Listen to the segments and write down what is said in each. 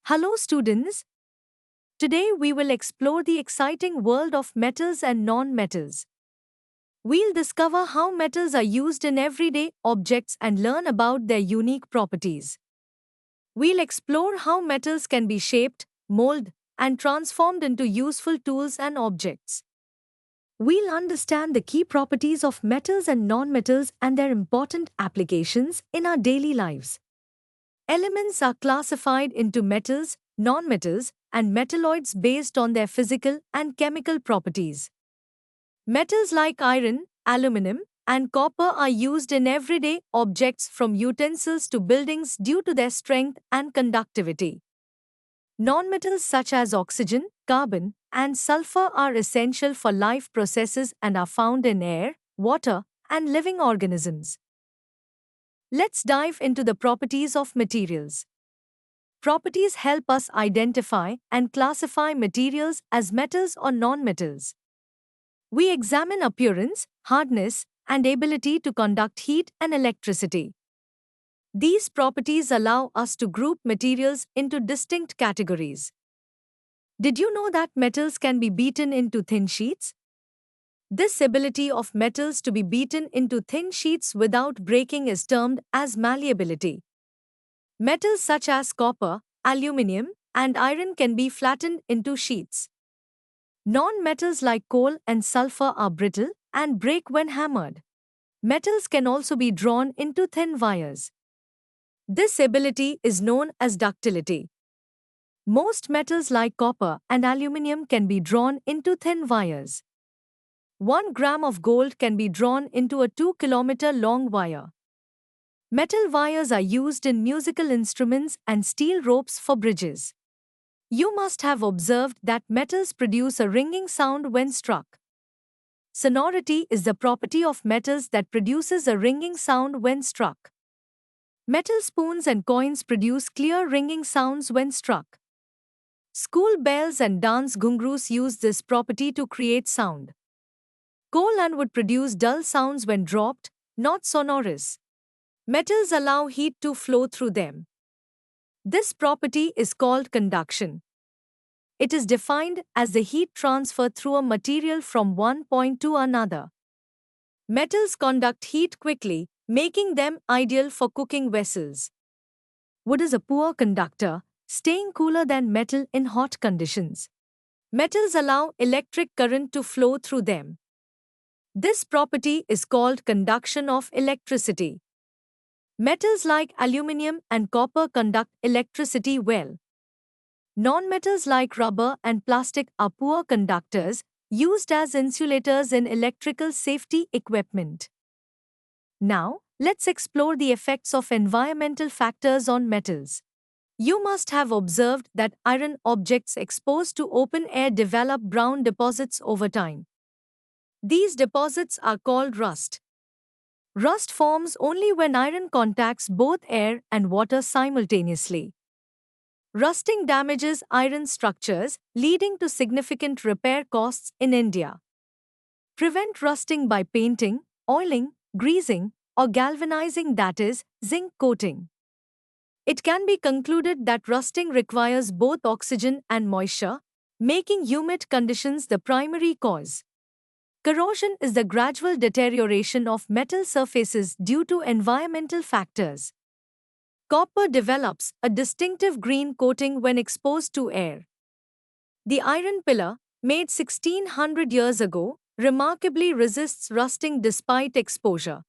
Hello, students. Today we will explore the exciting world of metals and non-metals. We'll discover how metals are used in everyday objects and learn about their unique properties. We'll explore how metals can be shaped, molded, and transformed into useful tools and objects. We'll understand the key properties of metals and non-metals and their important applications in our daily lives. Elements are classified into metals, nonmetals, and metalloids based on their physical and chemical properties. Metals like iron, aluminum, and copper are used in everyday objects from utensils to buildings due to their strength and conductivity. Nonmetals such as oxygen, carbon, and sulfur are essential for life processes and are found in air, water, and living organisms. Let's dive into the properties of materials. Properties help us identify and classify materials as metals or nonmetals. We examine appearance, hardness, and ability to conduct heat and electricity. These properties allow us to group materials into distinct categories. Did you know that metals can be beaten into thin sheets? This ability of metals to be beaten into thin sheets without breaking is termed as malleability. Metals such as copper, aluminium, and iron can be flattened into sheets. Non-metals like coal and sulfur are brittle and break when hammered. Metals can also be drawn into thin wires. This ability is known as ductility. Most metals like copper and aluminium can be drawn into thin wires. 1 gram of gold can be drawn into a 2-kilometer long wire. Metal wires are used in musical instruments and steel ropes for bridges. You must have observed that metals produce a ringing sound when struck. Sonority is the property of metals that produces a ringing sound when struck. Metal spoons and coins produce clear ringing sounds when struck. School bells and dance ghungroos use this property to create sound. Coal and wood produce dull sounds when dropped, not sonorous. Metals allow heat to flow through them. This property is called conduction. It is defined as the heat transfer through a material from one point to another. Metals conduct heat quickly, making them ideal for cooking vessels. Wood is a poor conductor, staying cooler than metal in hot conditions. Metals allow electric current to flow through them. This property is called conduction of electricity. Metals like aluminium and copper conduct electricity well. Nonmetals like rubber and plastic are poor conductors, used as insulators in electrical safety equipment. Now, let's explore the effects of environmental factors on metals. You must have observed that iron objects exposed to open air develop brown deposits over time. These deposits are called rust. Rust forms only when iron contacts both air and water simultaneously. Rusting damages iron structures, leading to significant repair costs in India. Prevent rusting by painting, oiling, greasing, or galvanizing, that is, zinc coating. It can be concluded that rusting requires both oxygen and moisture, making humid conditions the primary cause. Corrosion is the gradual deterioration of metal surfaces due to environmental factors. Copper develops a distinctive green coating when exposed to air. The iron pillar, made 1600 years ago, remarkably resists rusting despite exposure.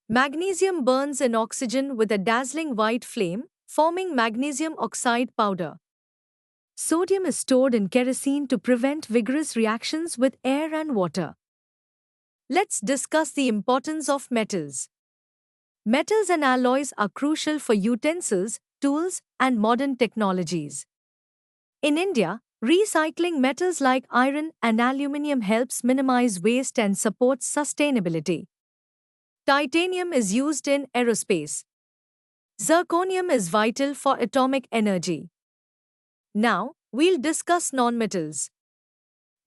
Magnesium burns in oxygen with a dazzling white flame, forming magnesium oxide powder. Sodium is stored in kerosene to prevent vigorous reactions with air and water. Let's discuss the importance of metals. Metals and alloys are crucial for utensils, tools, and modern technologies. In India, recycling metals like iron and aluminium helps minimize waste and supports sustainability. Titanium is used in aerospace. Zirconium is vital for atomic energy. Now, we'll discuss nonmetals.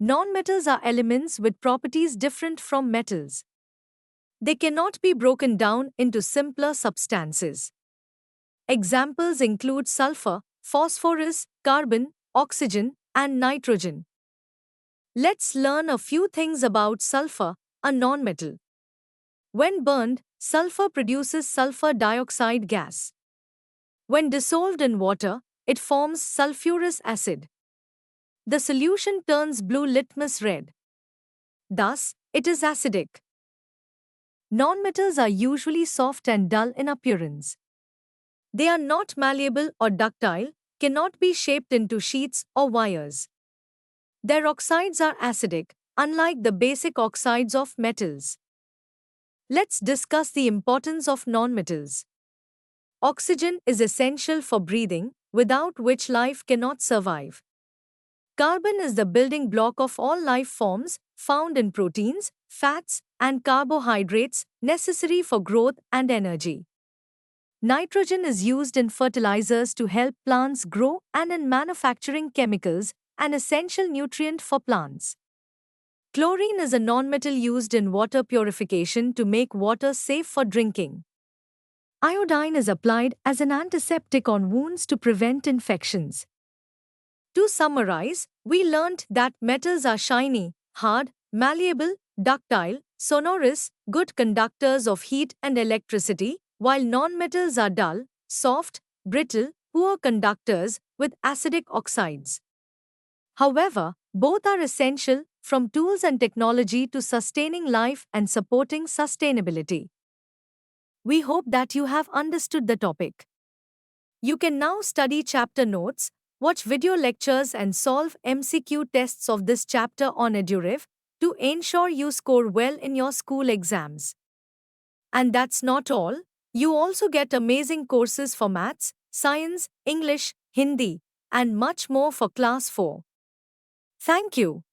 Nonmetals are elements with properties different from metals. They cannot be broken down into simpler substances. Examples include sulfur, phosphorus, carbon, oxygen, and nitrogen. Let's learn a few things about sulfur, a nonmetal. When burned, sulfur produces sulfur dioxide gas. When dissolved in water, it forms sulfurous acid. The solution turns blue litmus red. Thus, it is acidic. Nonmetals are usually soft and dull in appearance. They are not malleable or ductile, cannot be shaped into sheets or wires. Their oxides are acidic, unlike the basic oxides of metals. Let's discuss the importance of nonmetals. Oxygen is essential for breathing, without which life cannot survive. Carbon is the building block of all life forms, found in proteins, fats, and carbohydrates, necessary for growth and energy. Nitrogen is used in fertilizers to help plants grow and in manufacturing chemicals, an essential nutrient for plants. Chlorine is a nonmetal used in water purification to make water safe for drinking. Iodine is applied as an antiseptic on wounds to prevent infections. To summarize, we learnt that metals are shiny, hard, malleable, ductile, sonorous, good conductors of heat and electricity, while nonmetals are dull, soft, brittle, poor conductors with acidic oxides. However, both are essential, from tools and technology to sustaining life and supporting sustainability. We hope that you have understood the topic. You can now study chapter notes, watch video lectures and solve MCQ tests of this chapter on EduRev to ensure you score well in your school exams. And that's not all. You also get amazing courses for maths, science, English, Hindi, and much more for class 4. Thank you.